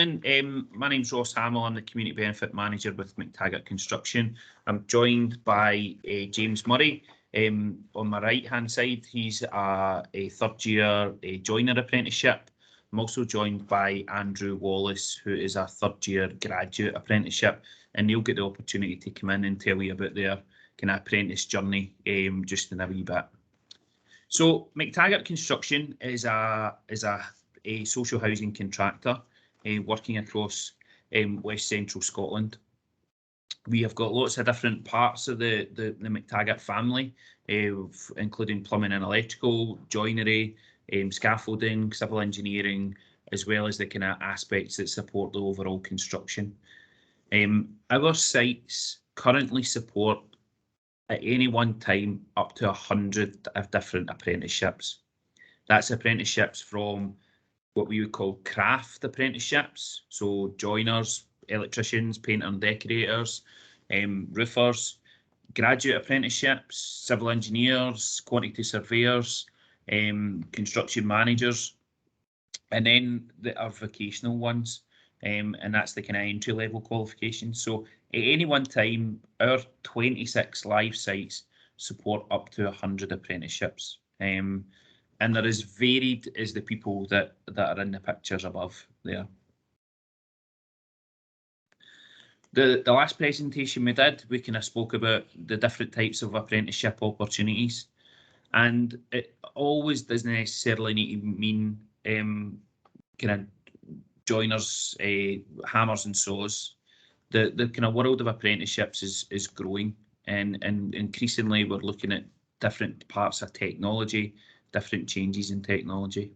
morning. My name's Ross Hamill. I'm the Community Benefit Manager with McTaggart Construction. I'm joined by James Murray. On my right-hand side, he's a third-year joiner apprenticeship. I'm also joined by Andrew Wallace, who is a third-year graduate apprenticeship, and they'll get the opportunity to come in and tell you about their kind of apprentice journey just in a wee bit. So McTaggart Construction is a social housing contractor working across West Central Scotland. We have got lots of different parts of the McTaggart family, including plumbing and electrical, joinery, scaffolding, civil engineering, as well as the kind of aspects that support the overall construction. Our sites currently support at any one time up to 100 of different apprenticeships. That's apprenticeships from what we would call craft apprenticeships, so joiners, electricians, painter and decorators, roofers, graduate apprenticeships, civil engineers, quantity surveyors, construction managers, and then our vocational ones, and that's the kind of entry-level qualifications. So at any one time, our 26 live sites support up to 100 apprenticeships. And they're as varied as the people that are in the pictures above there. The last presentation we did, we kind of spoke about the different types of apprenticeship opportunities, and it always doesn't necessarily need to mean kind of joiners, hammers and saws. The kind of world of apprenticeships is growing, and increasingly we're looking at different parts of technology, different changes in technology.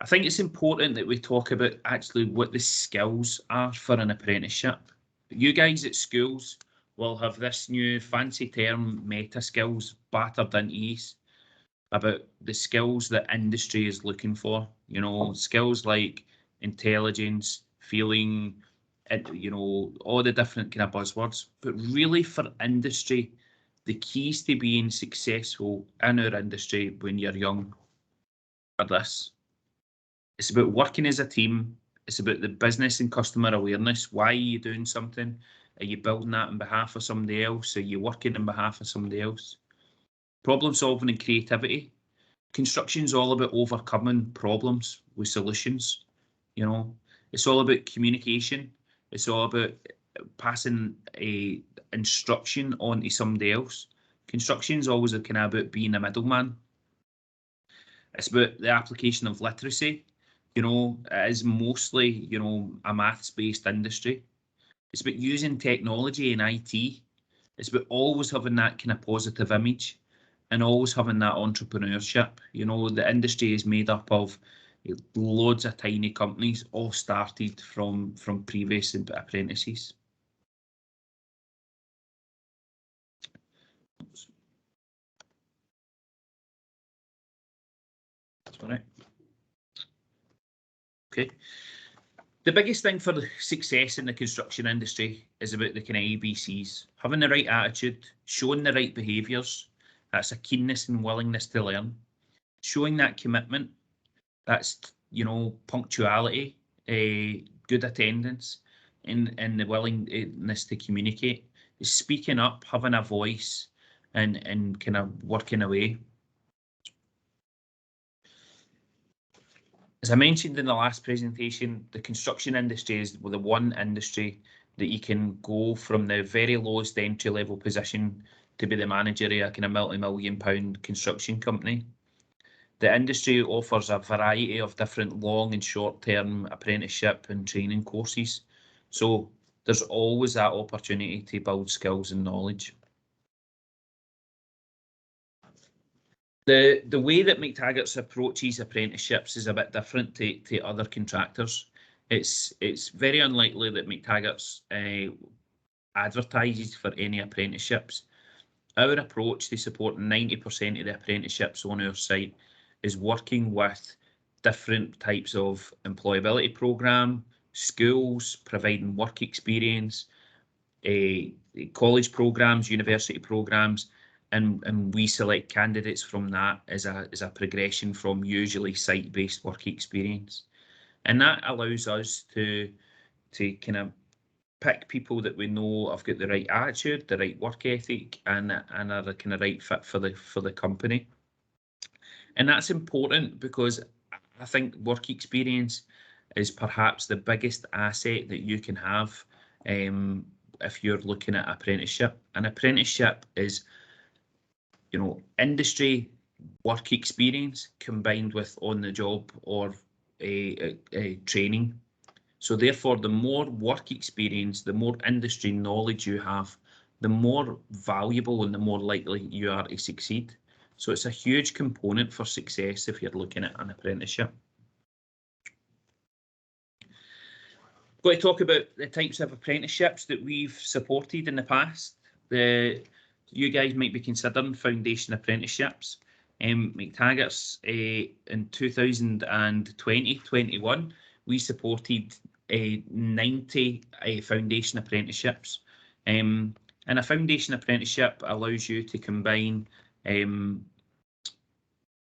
I think it's important that we talk about actually what the skills are for an apprenticeship. You guys at schools will have this new fancy term, meta skills, battered into you about the skills that industry is looking for. You know, skills like intelligence, feeling, you know, all the different kind of buzzwords. But really for industry, the keys to being successful in our industry when you're young are this. It's about working as a team. It's about the business and customer awareness. Why are you doing something? Are you building that on behalf of somebody else? Are you working on behalf of somebody else? Problem solving and creativity. Construction's all about overcoming problems with solutions. You know, it's all about communication. It's all about passing a instruction on to somebody else. Construction's always kind of about being a middleman. It's about the application of literacy. You know, it is mostly, you know, a maths-based industry. It's about using technology and IT. It's about always having that kind of positive image and always having that entrepreneurship. You know, the industry is made up of loads of tiny companies, all started from previous apprentices. That's all right. Okay. The biggest thing for the success in the construction industry is about the kind of ABCs. Having the right attitude, showing the right behaviours. That's a keenness and willingness to learn. Showing that commitment. That's, you know, punctuality, good attendance, and the willingness to communicate. Speaking up, having a voice, and kind of working away. As I mentioned in the last presentation, the construction industry is the one industry that you can go from the very lowest entry level position to be the manager of a kind of multi-million-pound construction company. The industry offers a variety of different long and short-term apprenticeship and training courses. So there's always that opportunity to build skills and knowledge. The way that McTaggart's approaches apprenticeships is a bit different to other contractors. It's very unlikely that McTaggart's advertises for any apprenticeships. Our approach to support 90% of the apprenticeships on our site is working with different types of employability programme, schools, providing work experience, college programmes, university programmes, and we select candidates from that as a progression from usually site-based work experience. And that allows us to kind of pick people that we know have got the right attitude, the right work ethic, and are the kind of right fit for the company. And that's important because I think work experience is perhaps the biggest asset that you can have if you're looking at apprenticeship. An apprenticeship is, industry work experience combined with on the job or a training. So therefore, the more work experience, the more industry knowledge you have, the more valuable and the more likely you are to succeed. So it's a huge component for success if you're looking at an apprenticeship. I'm going to talk about the types of apprenticeships that we've supported in the past. You guys might be considering foundation apprenticeships. McTaggart's in 2020-21, we supported 90 foundation apprenticeships. And a foundation apprenticeship allows you to combine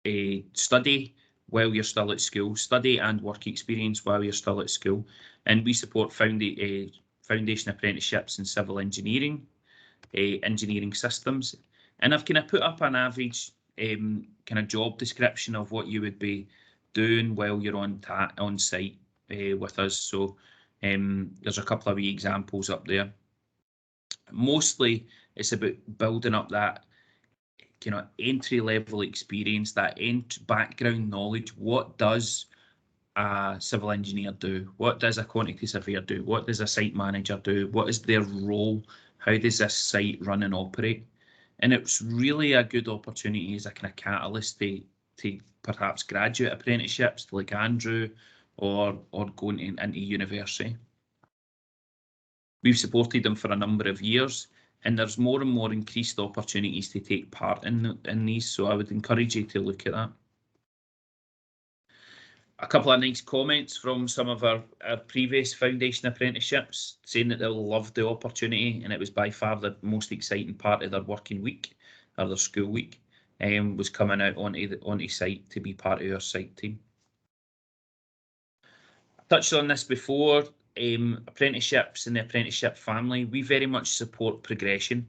a study while you're still at school, study and work experience while you're still at school. And we support foundation apprenticeships in civil engineering, engineering systems. And I've kind of put up an average kind of job description of what you would be doing while you're on site with us. So there's a couple of wee examples up there. Mostly it's about building up that kind of entry-level experience, that background knowledge. What does a civil engineer do? What does a quantity surveyor do? What does a site manager do? What is their role? How does this site run and operate? And it's really a good opportunity as a kind of catalyst to perhaps graduate apprenticeships like Andrew or going into university. We've supported them for a number of years, and there's more and more increased opportunities to take part in these, so I would encourage you to look at that. A couple of nice comments from some of our previous foundation apprenticeships saying that they'll love the opportunity, and it was by far the most exciting part of their working week or their school week, was coming out onto site to be part of our site team. I touched on this before. Apprenticeships and the apprenticeship family, we very much support progression.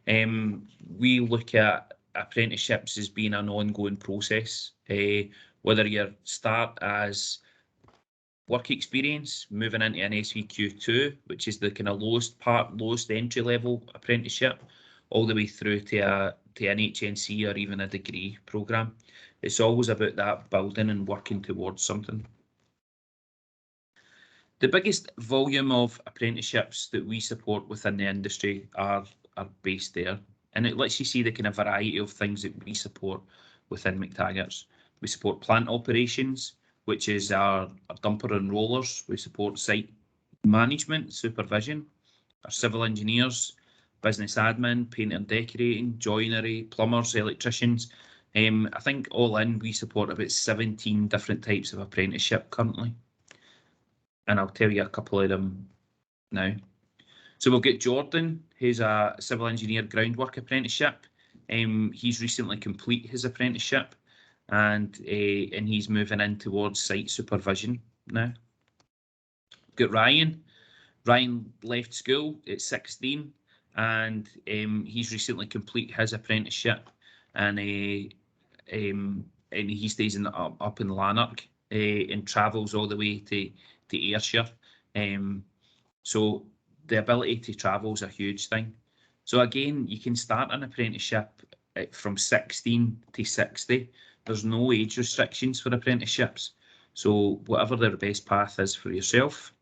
We look at apprenticeships as being an ongoing process, whether you start as work experience, moving into an SVQ2, which is the kind of lowest entry level apprenticeship, all the way through to an HNC or even a degree programme. It's always about that building and working towards something. The biggest volume of apprenticeships that we support within the industry are based there, and it lets you see the kind of variety of things that we support within McTaggart's. We support plant operations, which is our dumper and rollers. We support site management, supervision, our civil engineers, business admin, paint and decorating, joinery, plumbers, electricians. I think all in, we support about 17 different types of apprenticeship currently. And I'll tell you a couple of them now. So we'll get Jordan, who's a civil engineer groundwork apprenticeship. He's recently completed his apprenticeship, and he's moving in towards site supervision now. We've got Ryan. Ryan left school at 16, and he's recently completed his apprenticeship, and he stays up in Lanark and travels all the way to Ayrshire. So the ability to travel is a huge thing. So again, you can start an apprenticeship from 16 to 60. There's no age restrictions for apprenticeships. So whatever the best path is for yourself.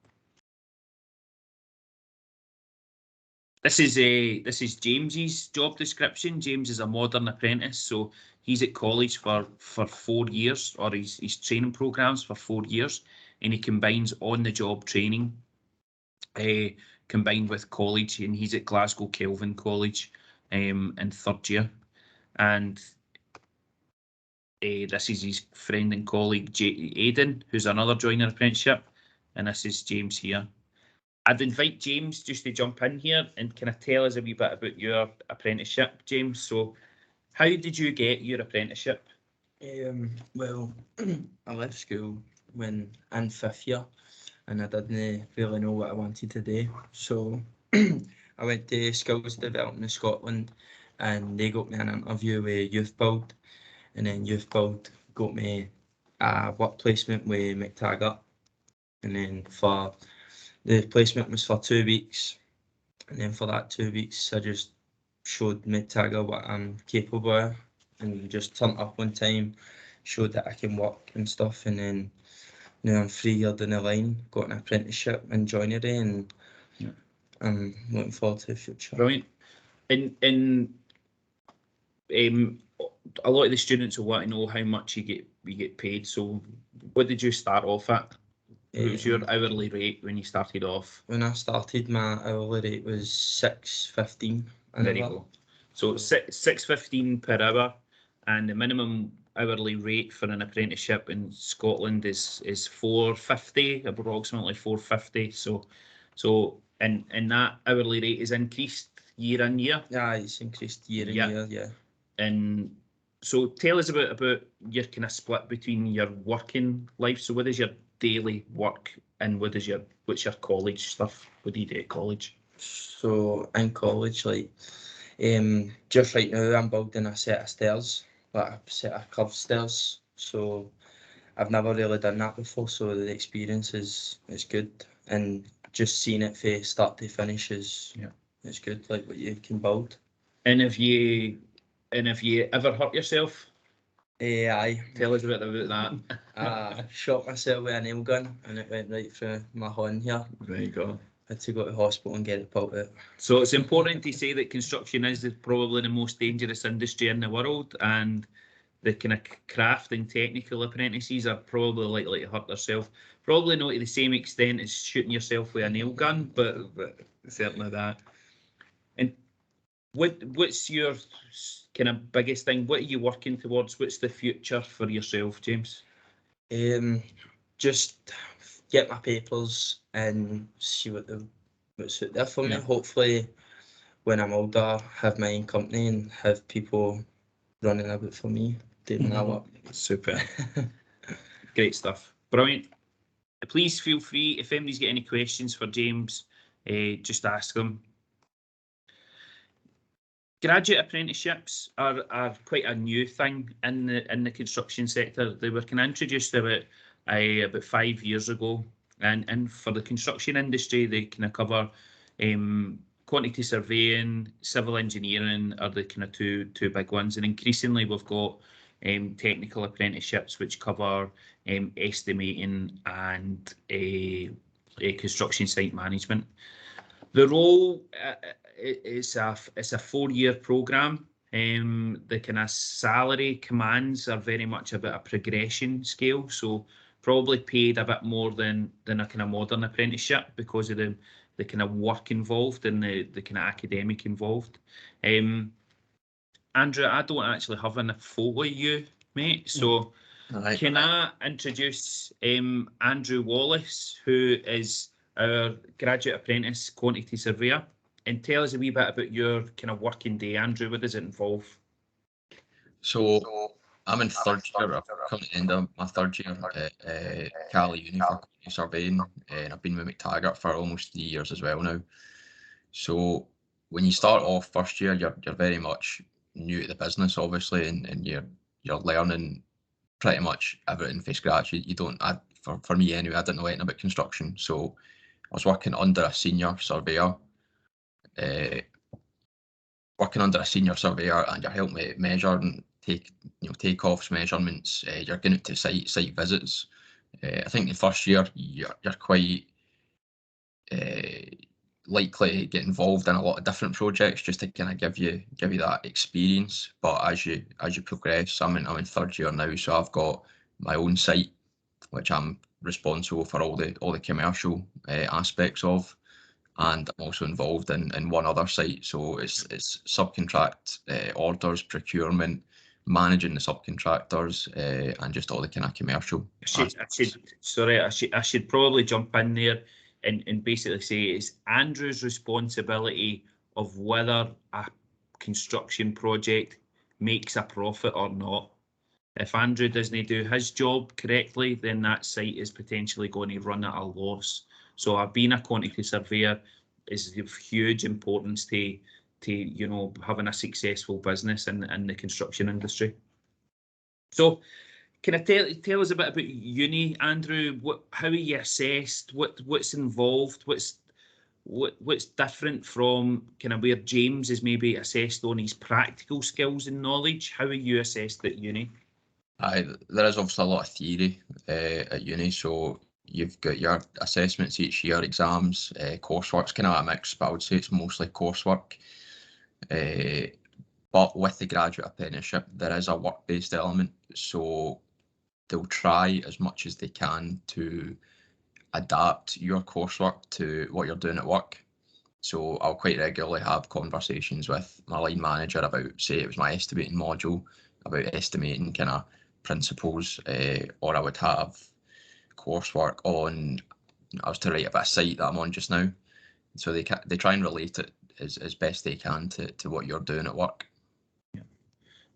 This is James's job description. James is a modern apprentice, so he's at college for 4 years, or his training programs for 4 years, and he combines on-the-job training combined with college, and he's at Glasgow Kelvin College in 3rd year. And this is his friend and colleague Aidan, who's another joiner apprenticeship, and this is James here. I'd invite James just to jump in here and kind of tell us a wee bit about your apprenticeship, James. So how did you get your apprenticeship? Well, I left school when in 5th year, and I didn't really know what I wanted to do. So I went to Skills Development in Scotland, and they got me an interview with Youth Build, and then Youth Build got me a work placement with McTaggart, and then for the placement was for 2 weeks, and then for that 2 weeks I just showed McTaggart what I'm capable of, and just turned up on time, showed that I can work and stuff, and then now I'm 3 years down the line, got an apprenticeship in joinery, and I'm looking forward to the future. Brilliant. And a lot of the students will want to know how much you get paid. So what did you start off at? What was your hourly rate when you started off? When I started, my hourly rate was $6.15 an There you hour. go. So $6.15 per hour, and the minimum hourly rate for an apprenticeship in Scotland is $4.50, approximately $4.50. So and that hourly rate is increased year on year. Yeah, it's increased year on year, yeah. And so tell us about your kind of split between your working life. So what is your daily work, and what's your college stuff? What do you do at college? So in college, like, just right now I'm building a set of stairs, like a set of curved stairs. So I've never really done that before, so the experience is good, and just seeing it from start to finish is good, like what you can build. And have you ever hurt yourself? Aye. Tell us a bit about that. I shot myself with a nail gun, and it went right through my hand here. There you go. Had to go to hospital and get it pulled out. So it's important to say that construction is probably the most dangerous industry in the world, and the kind of craft and technical apprentices are probably likely to hurt themselves. Probably not to the same extent as shooting yourself with a nail gun, but certainly that. And what's your kind of biggest thing? What are you working towards? What's the future for yourself, James? Just get my papers and see what's out there for me. Yeah. Hopefully, when I'm older, have my own company and have people running about for me, doing my work. Super. Great stuff. Brilliant. Please feel free, if anybody's got any questions for James, just ask them. Graduate apprenticeships are quite a new thing in the construction sector. They were kind of introduced about 5 years ago, and for the construction industry, they kind of cover quantity surveying, civil engineering are the kind of two big ones, and increasingly we've got technical apprenticeships which cover estimating and construction site management. The role it's a 4-year programme. The kind of salary commands are very much about a progression scale, so probably paid a bit more than a kind of modern apprenticeship because of the kind of work involved and the kind of academic involved. Andrew, I don't actually have a photo of you, mate, so can I introduce Andrew Wallace, who is our graduate apprentice quantity surveyor, and tell us a wee bit about your kind of working day. Andrew, what does it involve? So I'm in 3rd year. I'm currently end of my 3rd year at Cali Uni for quantity surveying, and I've been with McTaggart for almost 3 years as well now. So when you start off 1st year, you're very much new to the business, obviously, and you're learning pretty much everything from scratch. You don't. For me anyway, I didn't know anything about construction, so I was working under a senior surveyor. And you're helping me measure and take takeoffs, measurements. You're going out to site visits. I think the 1st year you're quite likely to get involved in a lot of different projects just to kind of give you that experience. But as you progress, I'm in 3rd year now, so I've got my own site which I'm responsible for all the commercial aspects of. And I'm also involved in one other site, so it's subcontract orders, procurement, managing the subcontractors, and just all the kind of commercial. I should probably jump in there and basically say it's Andrew's responsibility of whether a construction project makes a profit or not. If Andrew doesn't do his job correctly, then that site is potentially going to run at a loss. So being a quantity surveyor is of huge importance to having a successful business in the construction industry. So can I tell us a bit about uni, Andrew? How are you assessed? What's involved? What's different from kind of where James is maybe assessed on his practical skills and knowledge? How are you assessed at uni? There is obviously a lot of theory at uni, so you've got your assessments each year, exams, coursework's kind of a mix, but I would say it's mostly coursework. But with the graduate apprenticeship, there is a work-based element, so they'll try as much as they can to adapt your coursework to what you're doing at work. So I'll quite regularly have conversations with my line manager about, say it was my estimating module, about estimating kind of principles, or I would have coursework on, I was to write about a site that I'm on just now. So they try and relate it as best they can to what you're doing at work. Yeah,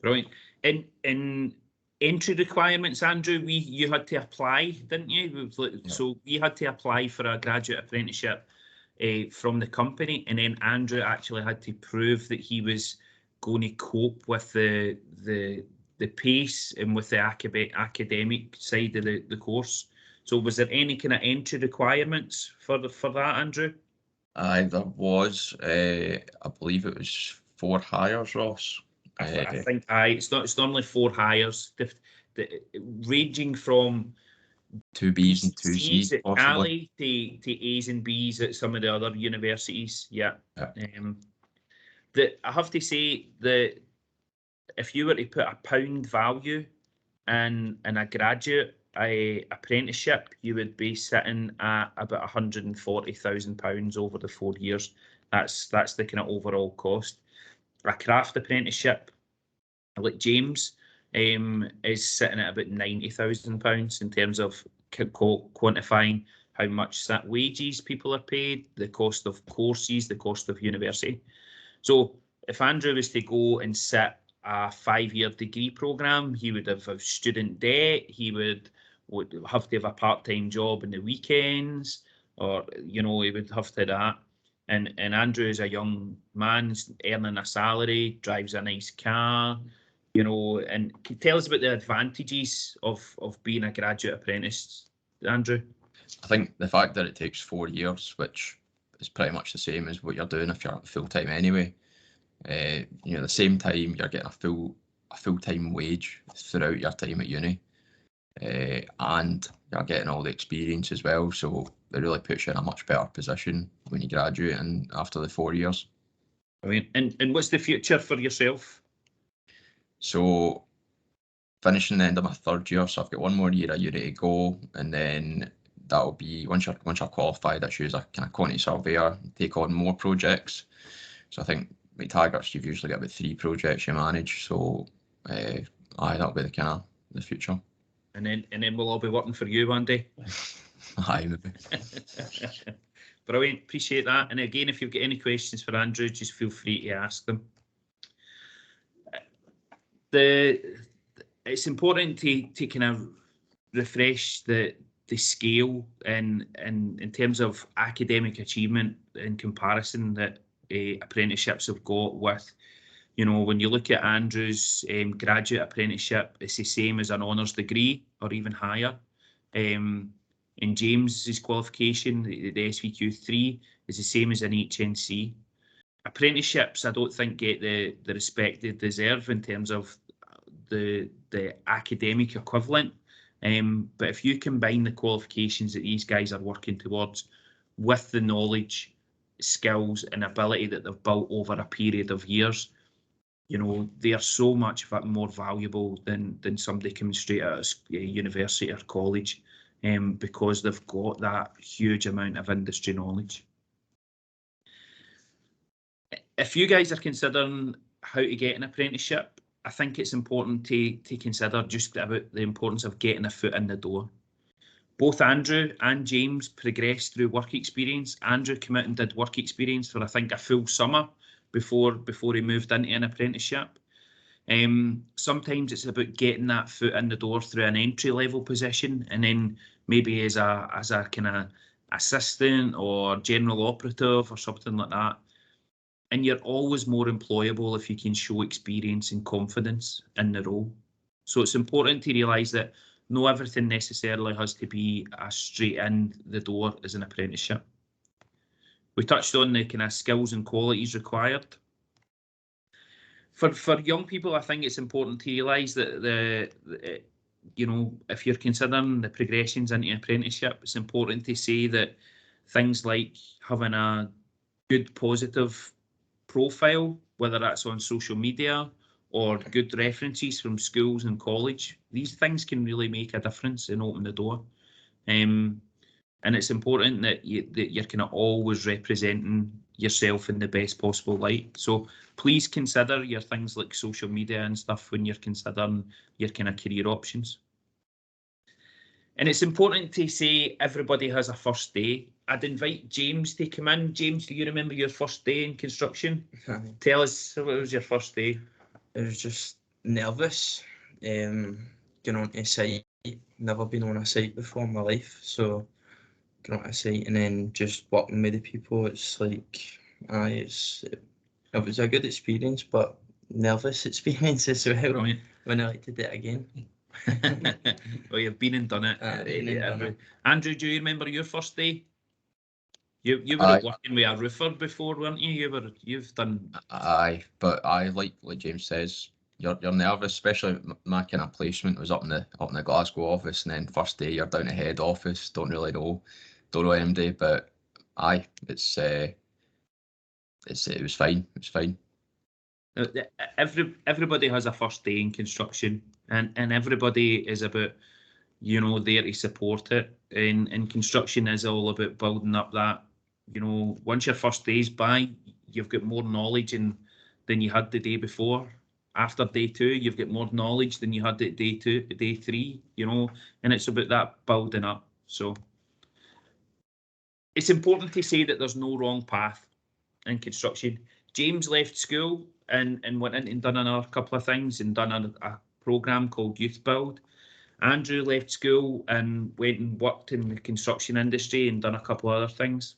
brilliant. In entry requirements, Andrew, you had to apply, didn't you? So we had to apply for a graduate apprenticeship from the company, and then Andrew actually had to prove that he was going to cope with the pace and with the academic side of the course. So was there any kind of entry requirements for that, Andrew? There was, I believe it was 4 hires, Ross. I think it's normally 4 hires, ranging from 2 Bs and 2 Cs, at possibly. to A's and B's at some of the other universities. Yeah. Yeah. I have to say that if you were to put a pound value in a graduate apprenticeship, you would be sitting at about £140,000 over the 4 years. That's the kind of overall cost. A craft apprenticeship, like James, is sitting at about £90,000 in terms of quantifying how much that wages people are paid, the cost of courses, the cost of university. So if Andrew was to go and sit a 5-year degree programme, he would have student debt, he would have to have a part-time job in the weekends, or he would have to that. And Andrew is a young man earning a salary, drives a nice car, and tell us about the advantages of being a graduate apprentice, Andrew. I think the fact that it takes 4 years, which is pretty much the same as what you're doing if you're full-time anyway. The same time you're getting a full-time wage throughout your time at uni, and you're getting all the experience as well. So it really puts you in a much better position when you graduate and after the 4 years. I mean, and what's the future for yourself? So finishing the end of my 3rd year, so I've got 1 more year at uni to go, and then that'll be once you're qualified, I choose a kind of quantity surveyor, take on more projects. So I think McTaggart's, you've usually got about 3 projects you manage. So that'll be the kind of the future. And then we'll all be working for you one day. Aye, maybe. Brilliant, appreciate that. And again, if you've got any questions for Andrew, just feel free to ask them. It's important to kind of refresh the scale in terms of academic achievement in comparison that apprenticeships have got with, when you look at Andrew's graduate apprenticeship, it's the same as an honours degree or even higher. In James's qualification, the SVQ3 is the same as an HNC. Apprenticeships, I don't think, get the respect they deserve in terms of the academic equivalent. But if you combine the qualifications that these guys are working towards with the knowledge, skills and ability that they've built over a period of years, they are so much more valuable than somebody coming straight out of university or college, because they've got that huge amount of industry knowledge. If you guys are considering how to get an apprenticeship, I think it's important to consider just about the importance of getting a foot in the door. Both Andrew and James progressed through work experience. Andrew came out and did work experience for, I think, a full summer before he moved into an apprenticeship. Sometimes it's about getting that foot in the door through an entry-level position, and then maybe as a kind of assistant or general operative or something like that. And you're always more employable if you can show experience and confidence in the role. So it's important to realise that not everything necessarily has to be a straight in the door as an apprenticeship. We touched on the kind of skills and qualities required. For young people, I think it's important to realise that you know, if you're considering the progressions into apprenticeship, it's important to say that things like having a good positive profile, whether that's on social media or good references from schools and college, these things can really make a difference and open the door. And it's important that you're kind of always representing yourself in the best possible light. So please consider your things like social media and stuff when you're considering your kind of career options. And it's important to say everybody has a first day. I'd invite James to come in. James, do you remember your first day in construction? Tell us, what was your first day? It was just nervous, going on to site. Never been on a site before in my life, so going on to site and then just working with the people. It's like, it was a good experience, but nervous experience as well. Brilliant. When I like to do it again. Well, you've been and done it. Andrew, do you remember your first day? You were working with a roofer before, weren't you? You've done. Aye, but I like James says, you're nervous, especially my kind of placement was up in the Glasgow office, and then first day you're down to head office, don't really know anybody, but aye, it was fine. It was fine. Everybody has a first day in construction, and everybody is about, you know, there to support it. And construction is all about building up that, you know, once your first day's by, you've got more knowledge than you had the day before. After day two, you've got more knowledge than you had at day three, you know, and it's about that building up. So it's important to say that there's no wrong path in construction. James left school and went in and done another couple of things and done a programme called Youth Build. Andrew left school and went and worked in the construction industry and done a couple of other things.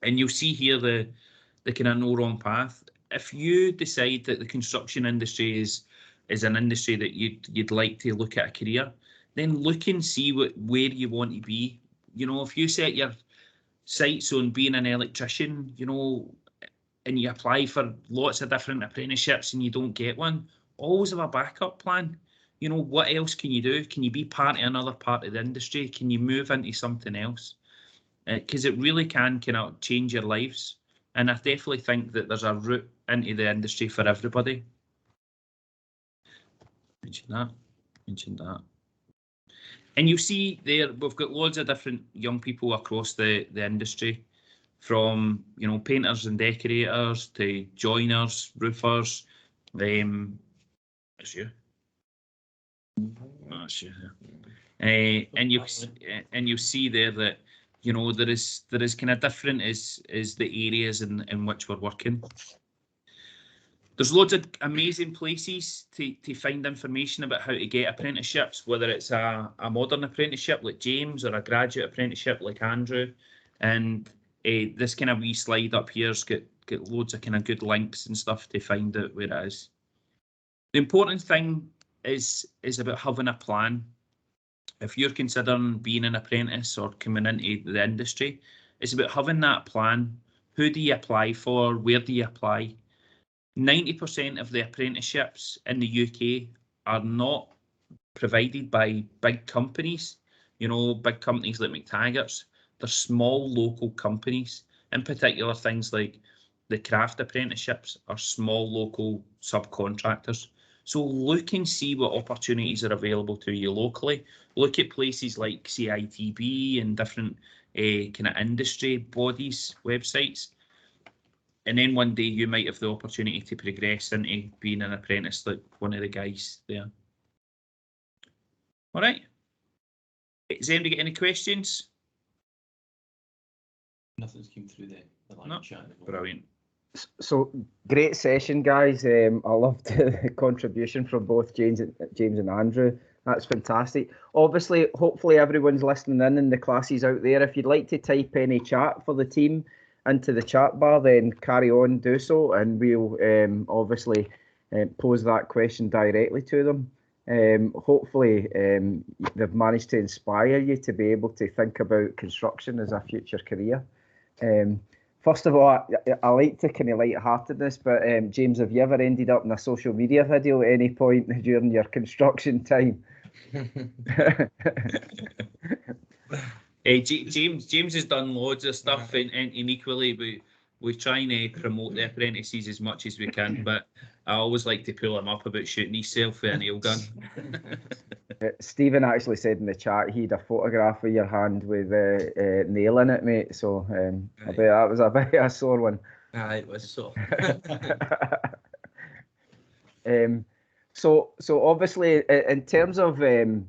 And you'll see here the kind of no wrong path. If you decide that the construction industry is an industry that you'd like to look at a career, then look and see where you want to be. You know, if you set your sights on being an electrician, you know, and you apply for lots of different apprenticeships and you don't get one, always have a backup plan. You know, what else can you do? Can you be part of another part of the industry? Can you move into something else? Because it really can kind of change your lives. And I definitely think that there's a route into the industry for everybody. Mentioned that. And you see there, we've got loads of different young people across the industry, from, you know, painters and decorators to joiners, roofers. That's you. That's you. And you see there that, you know, there is kind of different is the areas in which we're working. There's loads of amazing places to find information about how to get apprenticeships, whether it's a modern apprenticeship like James or a graduate apprenticeship like Andrew. And this kind of wee slide up here's got loads of kind of good links and stuff to find out where it is. The important thing is about having a plan. If you're considering being an apprentice or coming into the industry, it's about having that plan. Who do you apply for? Where do you apply? 90% of the apprenticeships in the UK are not provided by big companies, you know, big companies like McTaggart's. They're small local companies, in particular things like the craft apprenticeships are small local subcontractors. So look and see what opportunities are available to you locally. Look at places like CITB and different kind of industry bodies websites. And then one day you might have the opportunity to progress into being an apprentice like one of the guys there. All right. Does anybody get any questions? Nothing's come through the line chat. Brilliant. So great session, guys. I loved the contribution from both James and Andrew. That's fantastic. Obviously, hopefully everyone's listening in the classes out there. If you'd like to type any chat for the team into the chat bar, then carry on, do so, and we'll obviously pose that question directly to them. Hopefully, they've managed to inspire you to be able to think about construction as a future career. First of all, I like to kind of light-heartedness, but James, have you ever ended up in a social media video at any point during your construction time? James has done loads of stuff, and equally we try and promote the apprentices as much as we can, but I always like to pull him up about shooting himself with a nail gun. Stephen actually said in the chat he had a photograph of your hand with a nail in it, mate. So I bet that was a bit of a sore one. It was so. So obviously, in terms of the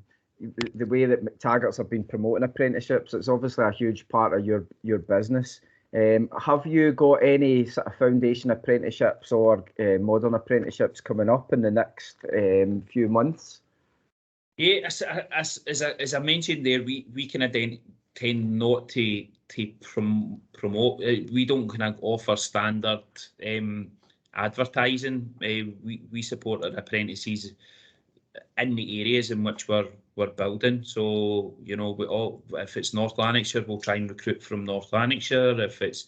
way that McTaggart's have been promoting apprenticeships, it's obviously a huge part of your business. Have you got any sort of foundation apprenticeships or modern apprenticeships coming up in the next few months? Yeah, as I mentioned there, we kind of tend not to promote. We don't kind of offer standard advertising. We support our apprentices in the areas in which we're building. So if it's North Lanarkshire, we'll try and recruit from North Lanarkshire. If it's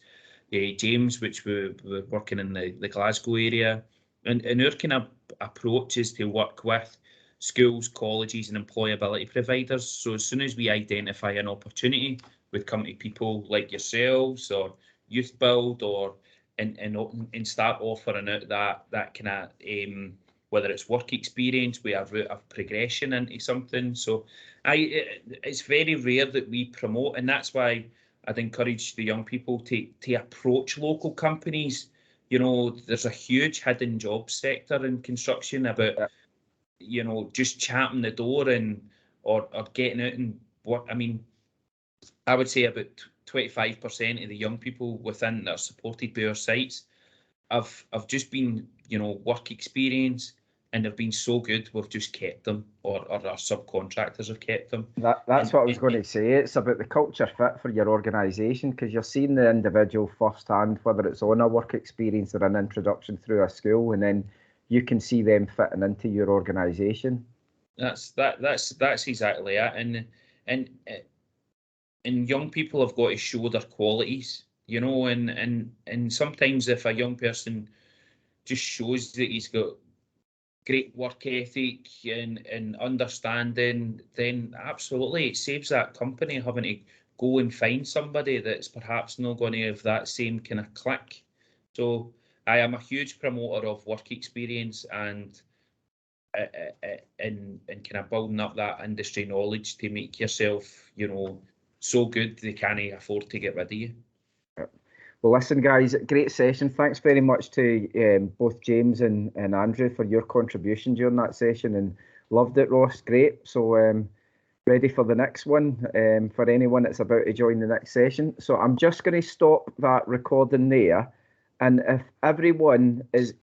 James, which we're working in the Glasgow area, and our kind of approach is to work with schools, colleges and employability providers. So as soon as we identify an opportunity, we come to people like yourselves or Youth Build and start offering out that kind of whether it's work experience, we have route of progression into something. So it's very rare that we promote, and that's why I'd encourage the young people to approach local companies. There's a huge hidden job sector in construction about just champing the door or getting out and work. I mean, I would say about 25% of the young people within that are supported by our sites have just been, work experience, and they've been so good we've just kept them, or our subcontractors have kept them. That's what I was going to say. It's about the culture fit for your organisation, because you're seeing the individual firsthand, whether it's on a work experience or an introduction through a school, and then you can see them fitting into your organisation. That's exactly it, and young people have got to show their qualities, and sometimes if a young person just shows that he's got great work ethic and understanding, then absolutely it saves that company having to go and find somebody that's perhaps not going to have that same kind of click. So I am a huge promoter of work experience and kind of building up that industry knowledge to make yourself, so good they can't afford to get rid of you. Well, listen, guys, great session. Thanks very much to both James and Andrew for your contribution during that session, and loved it, Ross. Great. So ready for the next one for anyone that's about to join the next session. So I'm just going to stop that recording there. And if everyone is